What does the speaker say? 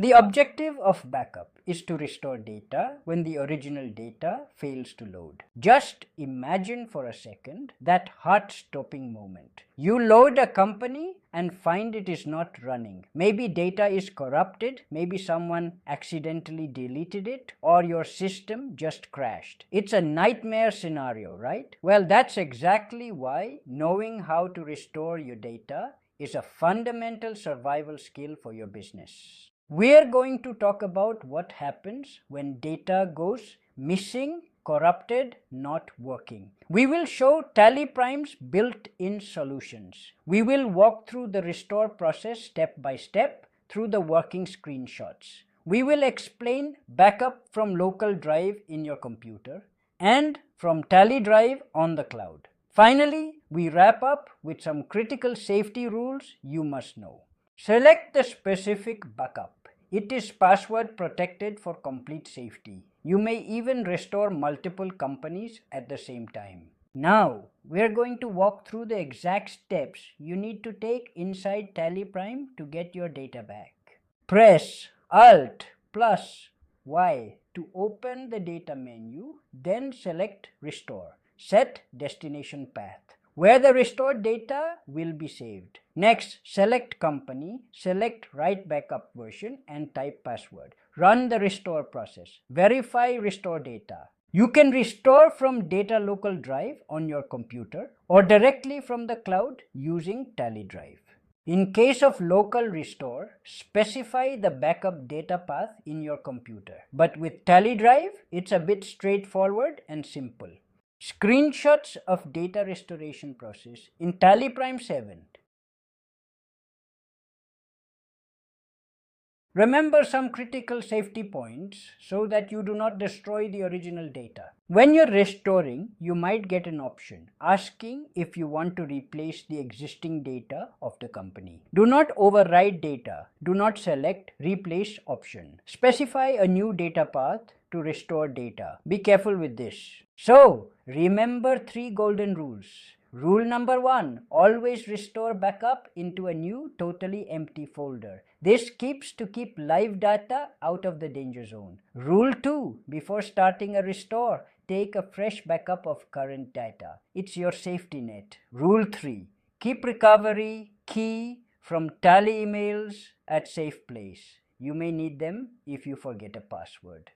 The objective of backup is to restore data when the original data fails to load. Just imagine for a second that heart-stopping moment. You load a company and find it is not running. Maybe data is corrupted, maybe someone accidentally deleted it, or your system just crashed. It's a nightmare scenario, right? Well, that's exactly why knowing how to restore your data is a fundamental survival skill for your business. We're going to talk about what happens when data goes missing, corrupted, not working. We will show TallyPrime's built-in solutions. We will walk through the restore process step by step through the working screenshots. We will explain backup from local drive in your computer and from Tally Drive on the cloud. Finally, we wrap up with some critical safety rules you must know. Select the specific backup. It is password protected for complete safety. You may even restore multiple companies at the same time. Now, we're going to walk through the exact steps you need to take inside TallyPrime to get your data back. Press Alt plus Y to open the data menu, then select Restore. Set destination path, where the restored data will be saved. Next, select company, select write backup version and type password. Run the restore process. Verify restore data. You can restore from data local drive on your computer or directly from the cloud using Tally Drive. In case of local restore, specify the backup data path in your computer. But with Tally Drive, it's a bit straightforward and simple. Screenshots of data restoration process in TallyPrime 7. Remember some critical safety points so that you do not destroy the original data. When you're restoring, you might get an option asking if you want to replace the existing data of the company. Do not overwrite data. Do not select replace option. Specify a new data path to restore data. Be careful with this. So, remember 3 golden rules. Rule number 1, always restore backup into a new totally empty folder. This keeps live data out of the danger zone. Rule 2, before starting a restore, take a fresh backup of current data. It's your safety net. Rule 3, keep recovery key from Tally emails at safe place. You may need them if you forget a password.